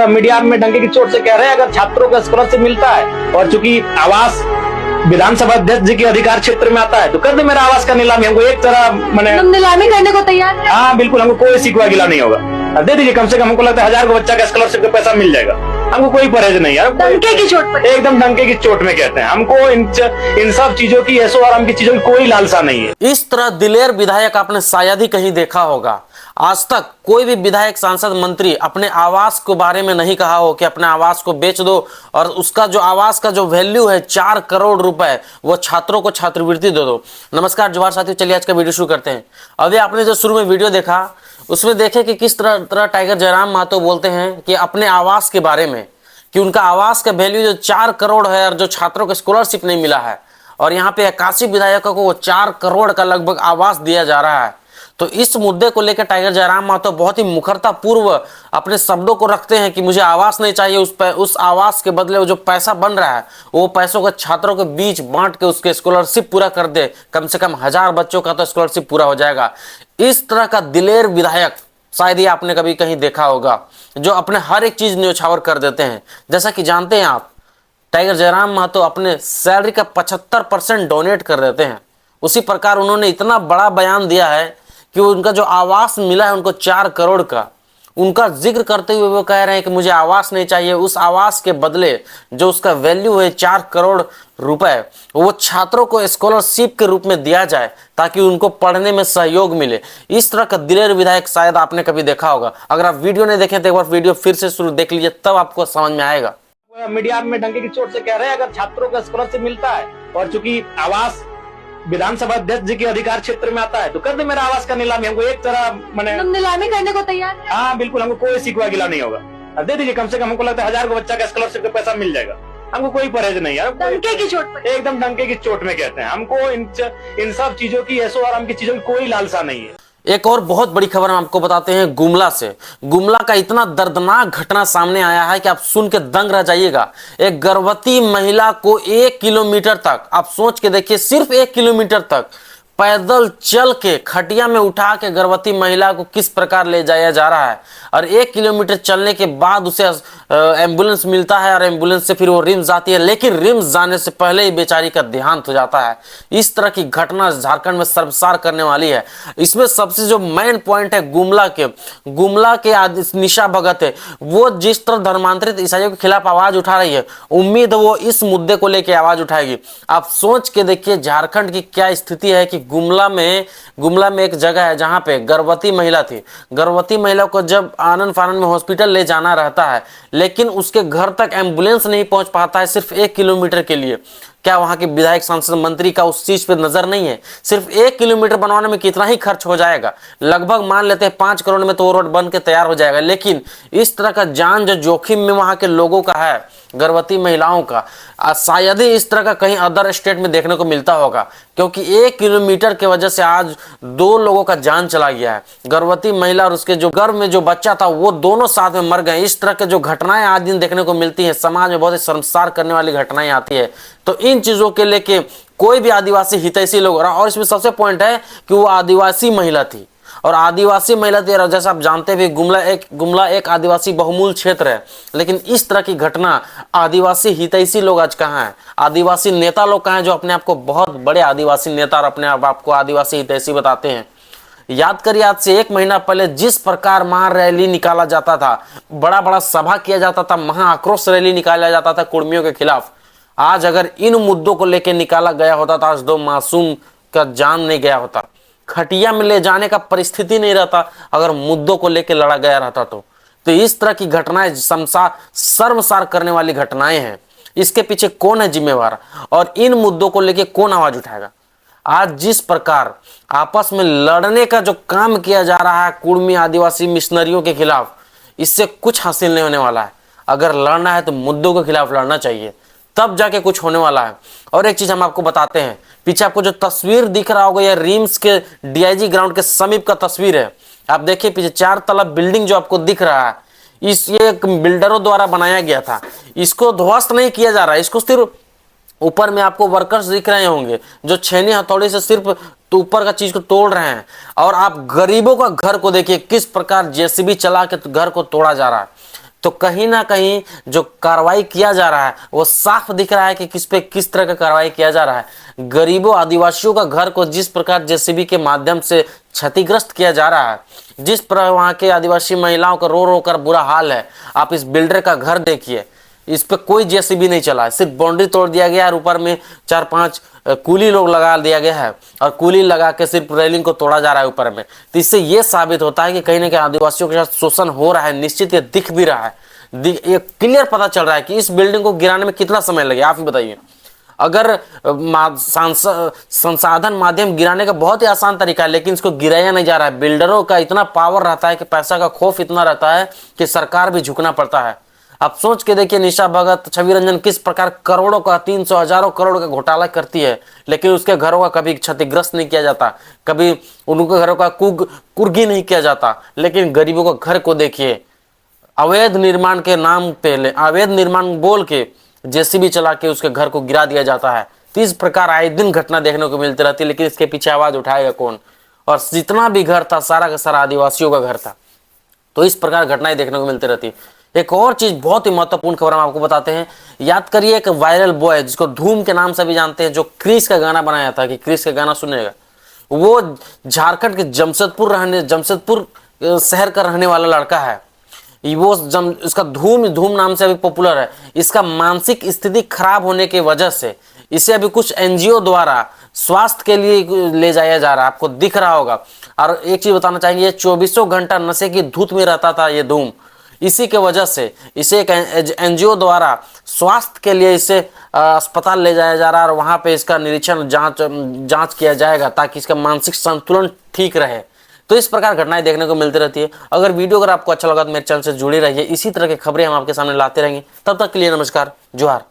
Media में डंके की चोट से कह रहे हैं अगर छात्रों को स्कॉलरशिप मिलता है और चूंकि आवास विधानसभा अध्यक्ष जी के अधिकार क्षेत्र में आता है तो कर दे मेरा आवास का नीलामी। हमको एक तरह मैंने हम नीलामी करने को तैयार हैं। हाँ बिल्कुल, हमको कोई सिकवा गिला नहीं होगा, दे दीजिए। कम से कम हमको लगता है 1000 को बच्चा का स्कॉलरशिप का पैसा मिल जाएगा। हमको कोई परहेज नहीं है। डंके की चोट पर एकदम डंके की चोट में कहते हैं। हमको इन सब चीजों की, ऐसो आराम की चीजों की कोई लालसा नहीं है। इस तरह दिलेर विधायक आपने शायद ही कहीं देखा होगा। आज तक कोई भी विधायक, सांसद, मंत्री अपने आवास के बारे में नहीं कहा हो कि अपने आवास को बेच दो और उसका जो आवास का जो वैल्यू है 4 करोड़ रुपए वो छात्रों को छात्रवृत्ति दे दो। नमस्कार जोहार साथियों, चलिए आज का वीडियो शुरू करते हैं। अभी आपने जो शुरू में वीडियो देखा उसमें देखे कि किस तरह टाइगर जयराम महतो बोलते हैं कि अपने आवास के बारे में, कि उनका आवास का वैल्यू जो 4 करोड़ है और जो छात्रों को स्कॉलरशिप नहीं मिला है, और यहाँ पे 81 विधायकों को वो 4 करोड़ का लगभग आवास दिया जा रहा है। तो इस मुद्दे को लेकर टाइगर जयराम महतो बहुत ही मुखरता पूर्व अपने शब्दों को रखते हैं कि मुझे आवास नहीं चाहिए, उस आवास के बदले जो पैसा बन रहा है वो पैसों को छात्रों के बीच बांट के उसके स्कॉलरशिप पूरा कर दे। कम से कम 1000 बच्चों का तो स्कॉलरशिप पूरा हो जाएगा। इस तरह का दिलेर विधायक शायद ही आपने कभी कहीं देखा होगा, जो अपने हर एक चीज न्योछावर कर देते हैं। जैसा कि जानते हैं आप, टाइगर जयराम महतो अपने सैलरी का 75% डोनेट कर देते हैं। उसी प्रकार उन्होंने इतना बड़ा बयान दिया है कि उनका जो आवास मिला है उनको 4 करोड़ का, उनका जिक्र करते हुए वो कह रहे हैं कि मुझे आवास नहीं चाहिए, उस आवास के बदले जो उसका वैल्यू है 4 करोड़ रुपए वो छात्रों को स्कॉलरशिप के रूप में दिया जाए ताकि उनको पढ़ने में सहयोग मिले। इस तरह का दिलेर विधायक शायद आपने कभी देखा होगा। अगर आप वीडियो नहीं देखें तो एक बार वीडियो फिर से शुरू देख लीजिए, तब आपको समझ में आएगा। मीडिया में डंके की चोट से कह रहे हैं अगर छात्रों को स्कॉलरशिप मिलता है और चूंकि आवास विधानसभा अध्यक्ष जी के अधिकार क्षेत्र में आता है तो कर दे मेरा आवास का नीलामी। हमको एक तरह मैंने हम नीलामी करने को तैयार हैं। हाँ बिल्कुल, हमको कोई सिकवा गिला नहीं होगा, दे दीजिए। कम से कम हमको लगता है 1000 को बच्चा का स्कॉलरशिप का पैसा मिल जाएगा। हमको कोई परहेज नहीं है। डंके की चोट पर एकदम डंके की चोट में कहते हैं। हमको इन सब चीजों की, ऐसो आराम की चीजों की कोई लालसा नहीं है। एक और बहुत बड़ी खबर हम आपको बताते हैं गुमला से। गुमला का इतना दर्दनाक घटना सामने आया है कि आप सुन के दंग रह जाइएगा। एक गर्भवती महिला को 1 किलोमीटर तक, आप सोच के देखिए, सिर्फ 1 किलोमीटर तक पैदल चल के खटिया में उठा के गर्भवती महिला को किस प्रकार ले जाया जा रहा है। और 1 किलोमीटर चलने के बाद उसे एम्बुलेंस मिलता है और एम्बुलेंस से फिर वो रिम्स जाती है, लेकिन रिम्स जाने से पहले ही बेचारी का देहांत हो जाता है। इस तरह की घटना झारखंड में सर्वसार करने वाली है। इसमें सबसे जो मेन पॉइंट है गुमला के निशा भगत है, वो जिस तरह धर्मांतरित ईसाइयों के खिलाफ आवाज उठा रही है, उम्मीद वो इस मुद्दे को लेकर आवाज उठाएगी। आप सोच के देखिए झारखंड की क्या स्थिति है कि गुमला में एक जगह है जहां पे गर्भवती महिला थी। गर्भवती महिला को जब आनन फानन में हॉस्पिटल ले जाना रहता है, लेकिन उसके घर तक एम्बुलेंस नहीं पहुंच पाता है सिर्फ 1 किलोमीटर के लिए। क्या वहां के विधायक, सांसद, मंत्री का उस चीज पे नजर नहीं है? सिर्फ 1 किलोमीटर बनवाने में कितना ही खर्च हो जाएगा, लगभग मान लेते हैं 5 करोड़ में तो वो रोड बन के तैयार हो जाएगा। लेकिन इस तरह का जान जो जोखिम में वहां के लोगों का है, गर्भवती महिलाओं का, शायद ही इस तरह का कहीं अदर स्टेट में देखने को मिलता होगा, क्योंकि 1 किलोमीटर की वजह से आज 2 लोगों का जान चला गया है। गर्भवती महिला और उसके जो गर्भ में जो बच्चा था वो दोनों साथ में मर गए। इस तरह के जो घटनाएं आज दिन देखने को मिलती हैं, समाज में बहुत ही शर्मसार करने वाली घटनाएं आती है। तो इन चीजों के लेके कोई भी आदिवासी हितैषी लोग, और इसमें सबसे पॉइंट है कि वो आदिवासी महिला थी, और आदिवासी महिला थी, जैसा आप जानते भी गुमला एक आदिवासी बहुमूल क्षेत्र है। लेकिन इस तरह की घटना, आदिवासी हितैषी लोग आज कहाँ हैं? आदिवासी नेता लोग कहाँ हैं जो अपने आप को बहुत बड़े आदिवासी नेता और अपने आप को आदिवासी हितैषी बताते हैं? याद करिए, आज से 1 महीना पहले जिस प्रकार महा रैली निकाला जाता था, बड़ा सभा किया जाता था, महा आक्रोश रैली निकाला जाता था कुर्मियों के खिलाफ, आज अगर इन मुद्दों को लेकर निकाला गया होता तो आज 2 मासूम का जान नहीं गया होता। खटिया में ले जाने का परिस्थिति नहीं रहता अगर मुद्दों को लेकर लड़ा गया रहता तो इस तरह की घटनाएं शर्मसार करने वाली घटनाएं हैं। इसके पीछे कौन है जिम्मेवार और इन मुद्दों को लेकर कौन आवाज उठाएगा? आज जिस प्रकार आपस में लड़ने का जो काम किया जा रहा है कुर्मी आदिवासी मिशनरियों के खिलाफ, इससे कुछ हासिल नहीं होने वाला है। अगर लड़ना है तो मुद्दों के खिलाफ लड़ना चाहिए, तब जाके कुछ होने वाला है। और एक चीज हम आपको बताते हैं, पीछे आपको जो तस्वीर दिख रहा होगा यह रिम्स के डीआईजी ग्राउंड के समीप का तस्वीर है। आप देखिए पीछे 4 तला बिल्डिंग जो आपको दिख रहा है, ये एक बिल्डरों द्वारा बनाया गया था। इसको ध्वस्त नहीं किया जा रहा है, इसको सिर्फ ऊपर में आपको वर्कर्स दिख रहे होंगे जो छेनी हथौड़ी से सिर्फ ऊपर का चीज को तोड़ रहे हैं। और आप गरीबों का घर को देखिए किस प्रकार जेसीबी चला के घर को तोड़ा जा रहा है। तो कहीं ना कहीं जो कार्रवाई किया जा रहा है वो साफ दिख रहा है कि किस पे किस तरह का कार्रवाई किया जा रहा है। गरीबों आदिवासियों का घर को जिस प्रकार जेसीबी के माध्यम से क्षतिग्रस्त किया जा रहा है, जिस प्रकार वहाँ के आदिवासी महिलाओं का रो रो कर बुरा हाल है, आप इस बिल्डर का घर देखिए, इस पे कोई जेसीबी नहीं चला है, सिर्फ बाउंड्री तोड़ दिया गया है और ऊपर में 4-5 कूली लोग लगा दिया गया है और कूली लगा के सिर्फ रेलिंग को तोड़ा जा रहा है ऊपर में। तो इससे ये साबित होता है कि कहीं ना कहीं आदिवासियों के साथ शोषण हो रहा है, निश्चित ये दिख भी रहा है, ये क्लियर पता चल रहा है कि इस बिल्डिंग को गिराने में कितना समय लगे, आप ही बताइए। अगर संसाधन माध्यम गिराने का बहुत ही आसान तरीका है, लेकिन इसको गिराया नहीं जा रहा है। बिल्डरों का इतना पावर रहता है कि पैसा का खौफ इतना रहता है कि सरकार भी झुकना पड़ता है। आप सोच के देखिए, निशा भगत, छवि रंजन किस प्रकार करोड़ों का, 300 हजारों करोड़ का घोटाला करती है, लेकिन उसके घरों का कभी क्षतिग्रस्त नहीं किया जाता, कभी उनके घरों का कुर्गी नहीं किया जाता। लेकिन गरीबों का घर को देखिए, अवैध निर्माण के नाम पे, अवैध निर्माण बोल के जेसीबी चला के उसके घर को गिरा दिया जाता है। तो इस प्रकार आए दिन घटना देखने को मिलती रहती है, लेकिन इसके पीछे आवाज उठाएगा कौन? और जितना भी घर था सारा का सारा आदिवासियों का घर था। तो इस प्रकार घटनाएं देखने को मिलती रहती है। एक और चीज, बहुत ही महत्वपूर्ण खबर हम आपको बताते हैं। याद करिए, एक वायरल बॉय जिसको धूम के नाम से भी जानते हैं, जो क्रिस का गाना बनाया था, कि क्रिस का गाना सुनेगा, वो झारखंड के जमशेदपुर शहर का रहने वाला लड़का है। वो इसका धूम नाम से अभी पॉपुलर है। इसका मानसिक स्थिति खराब होने की वजह से इसे अभी कुछ एनजीओ द्वारा स्वास्थ्य के लिए ले जाया जा रहा है, आपको दिख रहा होगा। और एक चीज बताना चाहेंगे, ये 24 घंटा नशे की धुत में रहता था ये धूम। इसी के वजह से इसे एक एनजीओ द्वारा स्वास्थ्य के लिए इसे अस्पताल ले जाया जा रहा है और वहां पे इसका निरीक्षण जांच किया जाएगा ताकि इसका मानसिक संतुलन ठीक रहे। तो इस प्रकार घटनाएं देखने को मिलती रहती है। अगर आपको अच्छा लगा तो मेरे चैनल से जुड़े रहिए, इसी तरह की खबरें हम आपके सामने लाते रहेंगे। तब तक के लिए नमस्कार, जोहार।